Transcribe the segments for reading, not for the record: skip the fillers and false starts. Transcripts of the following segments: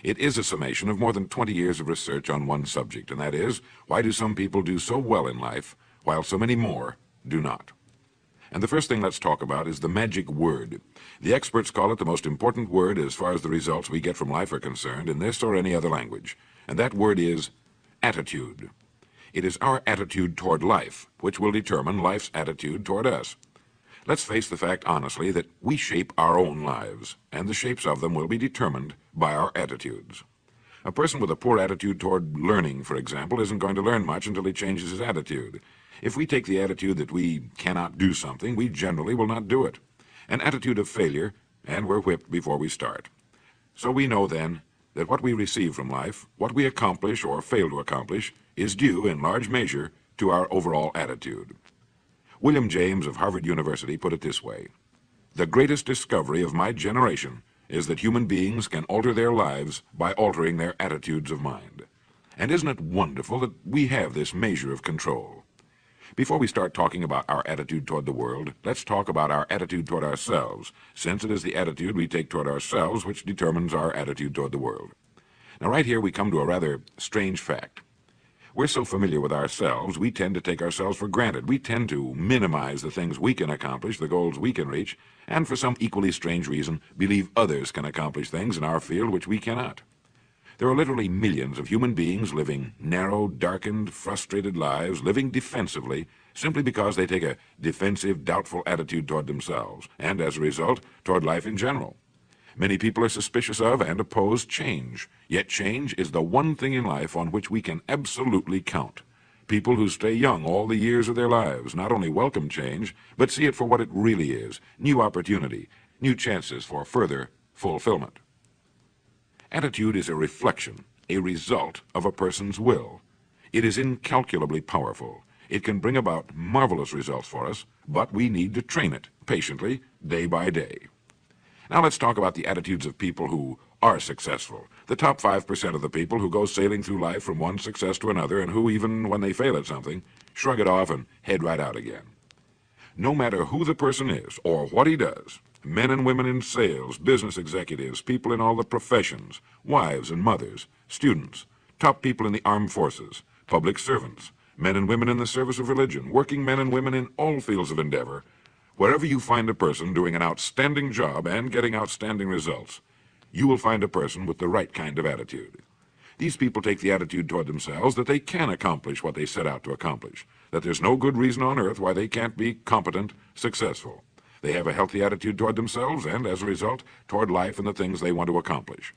It is a summation of more than 20 years of research on one subject, and that is, why do some people do so well in life, while so many more do not? And the first thing let's talk about is the magic word. The experts call it the most important word as far as the results we get from life are concerned in this or any other language, and that word is attitude. It is our attitude toward life which will determine life's attitude toward us. Let's face the fact honestly that we shape our own lives, and the shapes of them will be determined by our attitudes. A person with a poor attitude toward learning, for example, isn't going to learn much until he changes his attitude. If we take the attitude that we cannot do something, we generally will not do it. An attitude of failure, and we're whipped before we start. So we know then that what we receive from life, what we accomplish or fail to accomplish, is due in large measure to our overall attitude. William James of Harvard University put it this way: "The greatest discovery of my generation is that human beings can alter their lives by altering their attitudes of mind." And isn't it wonderful that we have this measure of control? Before we start talking about our attitude toward the world, let's talk about our attitude toward ourselves, since it is the attitude we take toward ourselves which determines our attitude toward the world. Now right here we come to a rather strange fact. We're so familiar with ourselves, we tend to take ourselves for granted. We tend to minimize the things we can accomplish, the goals we can reach, and for some equally strange reason, believe others can accomplish things in our field which we cannot. There are literally millions of human beings living narrow, darkened, frustrated lives, living defensively, simply because they take a defensive, doubtful attitude toward themselves, and as a result, toward life in general. Many people are suspicious of and oppose change, yet change is the one thing in life on which we can absolutely count. People who stay young all the years of their lives not only welcome change, but see it for what it really is: new opportunity, new chances for further fulfillment. Attitude is a reflection, a result of a person's will. It is incalculably powerful. It can bring about marvelous results for us, but we need to train it patiently, day by day. Now let's talk about the attitudes of people who are successful. The top 5% of the people who go sailing through life from one success to another, and who, even when they fail at something, shrug it off and head right out again. No matter who the person is or what he does, men and women in sales, business executives, people in all the professions, wives and mothers, students, top people in the armed forces, public servants, men and women in the service of religion, working men and women in all fields of endeavor, wherever you find a person doing an outstanding job and getting outstanding results, you will find a person with the right kind of attitude. These people take the attitude toward themselves that they can accomplish what they set out to accomplish, that there's no good reason on earth why they can't be competent, successful. They have a healthy attitude toward themselves and, as a result, toward life and the things they want to accomplish.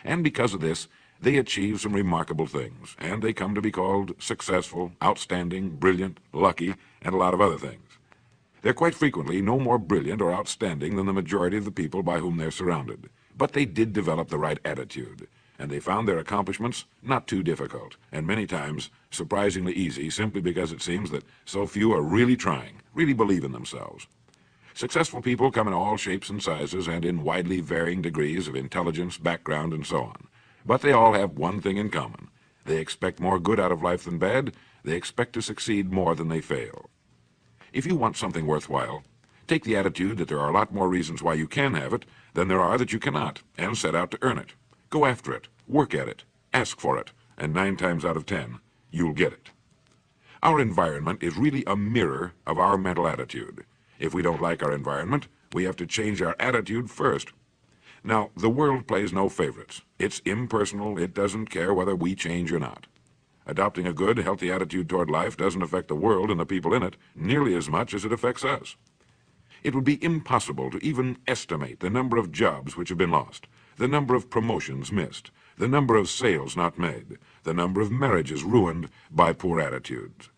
And because of this, they achieve some remarkable things, and they come to be called successful, outstanding, brilliant, lucky, and a lot of other things. They're quite frequently no more brilliant or outstanding than the majority of the people by whom they're surrounded. But they did develop the right attitude, and they found their accomplishments not too difficult, and many times surprisingly easy, simply because it seems that so few are really trying, really believe in themselves. Successful people come in all shapes and sizes and in widely varying degrees of intelligence, background, and so on. But they all have one thing in common. They expect more good out of life than bad. They expect to succeed more than they fail. If you want something worthwhile, take the attitude that there are a lot more reasons why you can have it than there are that you cannot, and set out to earn it. Go after it, work at it, ask for it, and 9 times out of 10, you'll get it. Our environment is really a mirror of our mental attitude. If we don't like our environment, we have to change our attitude first. Now, the world plays no favorites. It's impersonal. It doesn't care whether we change or not. Adopting a good, healthy attitude toward life doesn't affect the world and the people in it nearly as much as it affects us. It would be impossible to even estimate the number of jobs which have been lost, the number of promotions missed, the number of sales not made, the number of marriages ruined by poor attitudes.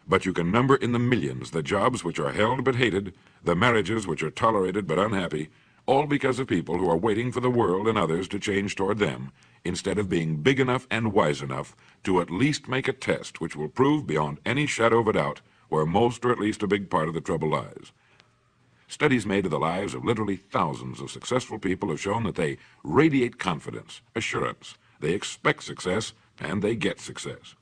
But you can number in the millions the jobs which are held but hated, the marriages which are tolerated but unhappy, all because of people who are waiting for the world and others to change toward them, instead of being big enough and wise enough to at least make a test which will prove beyond any shadow of a doubt where most or at least a big part of the trouble lies. Studies made of the lives of literally thousands of successful people have shown that they radiate confidence, assurance, they expect success, and they get success.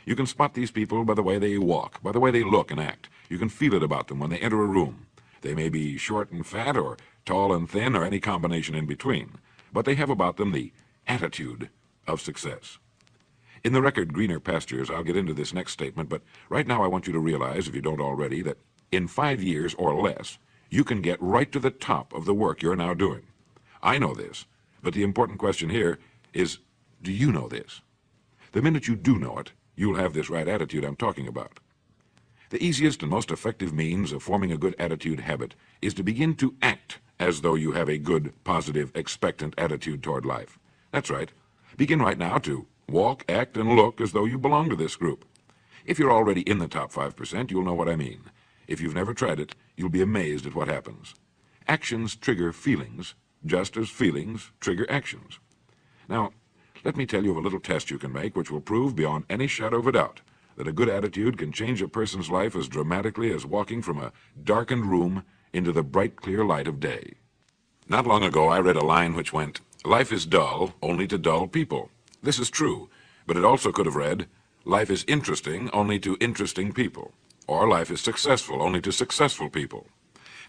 You can spot these people by the way they walk, by the way they look and act. You can feel it about them when they enter a room. They may be short and fat, or tall and thin, or any combination in between, but they have about them the attitude of success. In the record Greener Pastures, I'll get into this next statement, but right now I want you to realize, if you don't already, that in 5 years or less, you can get right to the top of the work you're now doing. I know this, but the important question here is, do you know this? The minute you do know it, you'll have this right attitude I'm talking about. The easiest and most effective means of forming a good attitude habit is to begin to act as though you have a good, positive, expectant attitude toward life. That's right. Begin right now to walk, act, and look as though you belong to this group. If you're already in the top 5%, you'll know what I mean. If you've never tried it, you'll be amazed at what happens. Actions trigger feelings, just as feelings trigger actions. Now, let me tell you of a little test you can make which will prove beyond any shadow of a doubt that a good attitude can change a person's life as dramatically as walking from a darkened room into the bright, clear light of day. Not long ago, I read a line which went, "Life is dull only to dull people." This is true, but it also could have read, "Life is interesting only to interesting people," or "Life is successful only to successful people."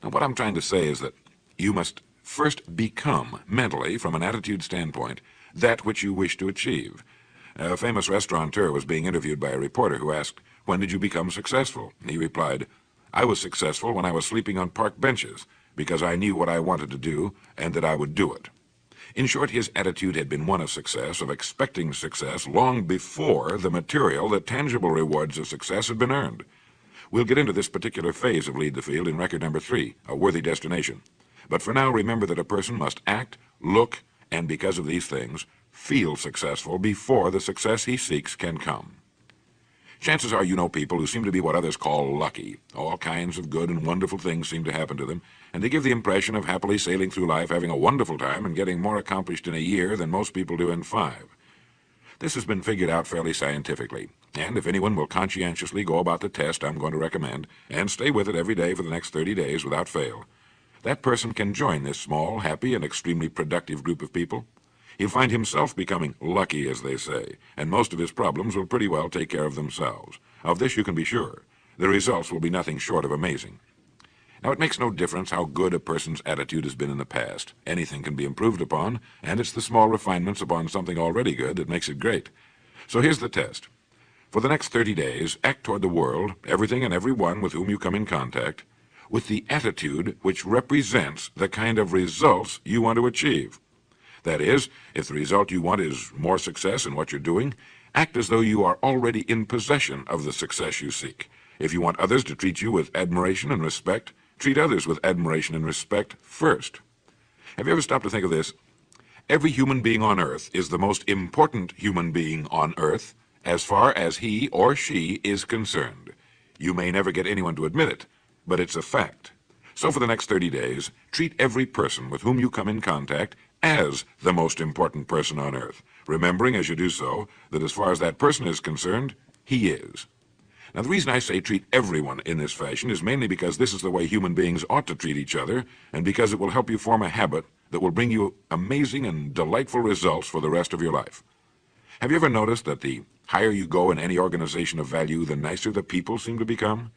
Now, what I'm trying to say is that you must first become, mentally, from an attitude standpoint, that which you wish to achieve. A famous restaurateur was being interviewed by a reporter who asked, "When did you become successful?" He replied, "I was successful when I was sleeping on park benches, because I knew what I wanted to do and that I would do it." In short, his attitude had been one of success, of expecting success, long before the material, the tangible rewards of success had been earned. We'll get into this particular phase of Lead the Field in record number 3, A Worthy Destination. But for now, remember that a person must act, look, and because of these things, feel successful before the success he seeks can come. Chances are you know people who seem to be what others call lucky. All kinds of good and wonderful things seem to happen to them, and they give the impression of happily sailing through life, having a wonderful time, and getting more accomplished in a year than most people do in 5. This has been figured out fairly scientifically, and if anyone will conscientiously go about the test I'm going to recommend, and stay with it every day for the next 30 days without fail, that person can join this small, happy, and extremely productive group of people. He'll find himself becoming lucky, as they say, and most of his problems will pretty well take care of themselves. Of this you can be sure. The results will be nothing short of amazing. Now, it makes no difference how good a person's attitude has been in the past. Anything can be improved upon, and it's the small refinements upon something already good that makes it great. So here's the test. For the next 30 days, act toward the world, everything and everyone with whom you come in contact, with the attitude which represents the kind of results you want to achieve. That is, if the result you want is more success in what you're doing, act as though you are already in possession of the success you seek. If you want others to treat you with admiration and respect, treat others with admiration and respect first. Have you ever stopped to think of this? Every human being on earth is the most important human being on earth as far as he or she is concerned. You may never get anyone to admit it, but it's a fact. So for the next 30 days, treat every person with whom you come in contact as the most important person on earth, remembering as you do so that as far as that person is concerned, he is. Now, the reason I say treat everyone in this fashion is mainly because this is the way human beings ought to treat each other, and because it will help you form a habit that will bring you amazing and delightful results for the rest of your life. Have you ever noticed that the higher you go in any organization of value, the nicer the people seem to become?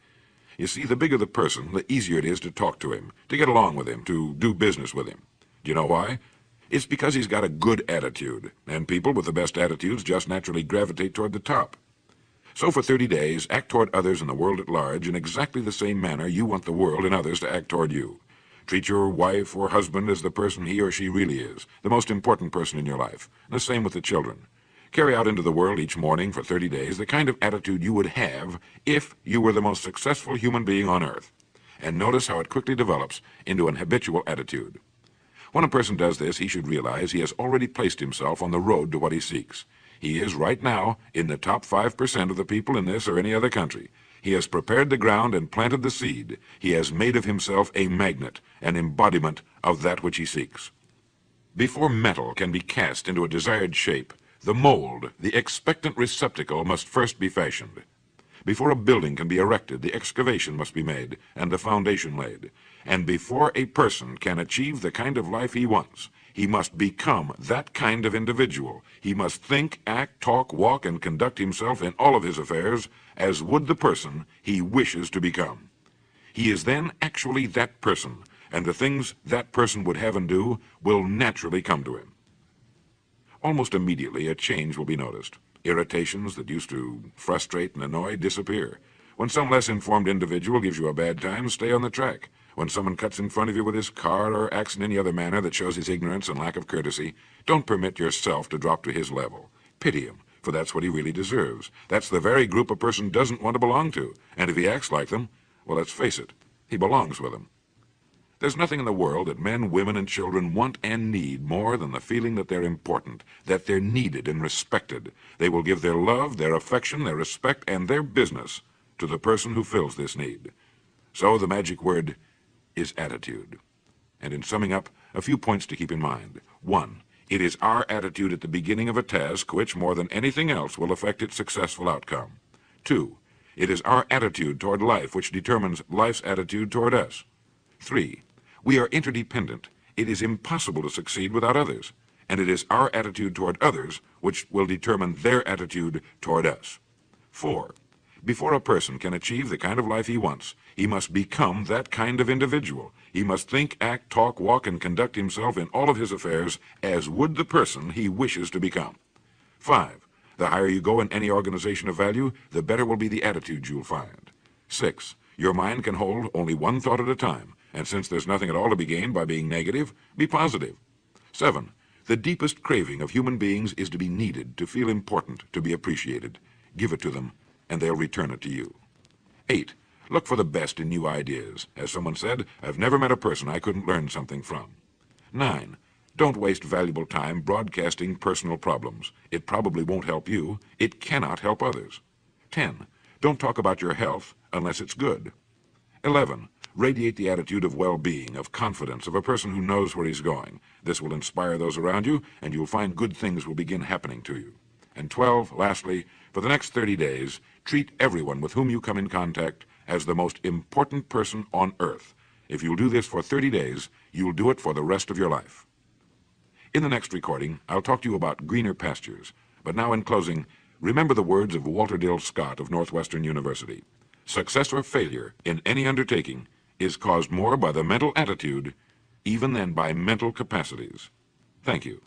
You see, the bigger the person, the easier it is to talk to him, to get along with him, to do business with him. Do you know why? It's because he's got a good attitude, and people with the best attitudes just naturally gravitate toward the top. So for 30 days, act toward others and the world at large in exactly the same manner you want the world and others to act toward you. Treat your wife or husband as the person he or she really is, the most important person in your life. The same with the children. Carry out into the world each morning for 30 days the kind of attitude you would have if you were the most successful human being on earth. And notice how it quickly develops into an habitual attitude. When a person does this, he should realize he has already placed himself on the road to what he seeks. He is right now in the top 5% of the people in this or any other country. He has prepared the ground and planted the seed. He has made of himself a magnet, an embodiment of that which he seeks. Before metal can be cast into a desired shape, the mold, the expectant receptacle, must first be fashioned. Before a building can be erected, the excavation must be made and the foundation laid. And before a person can achieve the kind of life he wants, he must become that kind of individual. He must think, act, talk, walk, and conduct himself in all of his affairs as would the person he wishes to become. He is then actually that person, and the things that person would have and do will naturally come to him. almost immediately a change will be noticed. Irritations that used to frustrate and annoy disappear. When some less informed individual gives you a bad time, stay on the track. When someone cuts in front of you with his car or acts in any other manner that shows his ignorance and lack of courtesy, don't permit yourself to drop to his level. Pity him, for that's what he really deserves. That's the very group a person doesn't want to belong to, and if he acts like them, well, let's face it, he belongs with them. There's nothing in the world that men, women, and children want and need more than the feeling that they're important, that they're needed and respected. They will give their love, their affection, their respect, and their business to the person who fills this need. So the magic word is attitude. And in summing up, a few points to keep in mind. 1. It is our attitude at the beginning of a task which, more than anything else, will affect its successful outcome. 2. It is our attitude toward life which determines life's attitude toward us. 3. We are interdependent. It is impossible to succeed without others, and it is our attitude toward others which will determine their attitude toward us. 4. Before a person can achieve the kind of life he wants, he must become that kind of individual. He must think, act, talk, walk, and conduct himself in all of his affairs as would the person he wishes to become. 5. The higher you go in any organization of value, the better will be the attitudes you'll find. 6. Your mind can hold only one thought at a time, and since there's nothing at all to be gained by being negative, be positive. 7. The deepest craving of human beings is to be needed, to feel important, to be appreciated. Give it to them, and they'll return it to you. 8. Look for the best in new ideas. As someone said, I've never met a person I couldn't learn something from. 9. Don't waste valuable time broadcasting personal problems. It probably won't help you. It cannot help others. 10. Don't talk about your health unless it's good. 11. Radiate the attitude of well-being, of confidence, of a person who knows where he's going. This will inspire those around you, and you'll find good things will begin happening to you. And 12, lastly, for the next 30 days, treat everyone with whom you come in contact as the most important person on earth. If you'll do this for 30 days, you'll do it for the rest of your life. In the next recording, I'll talk to you about greener pastures. But now in closing, remember the words of Walter Dill Scott of Northwestern University. Success or failure in any undertaking is caused more by the mental attitude even than by mental capacities. Thank you.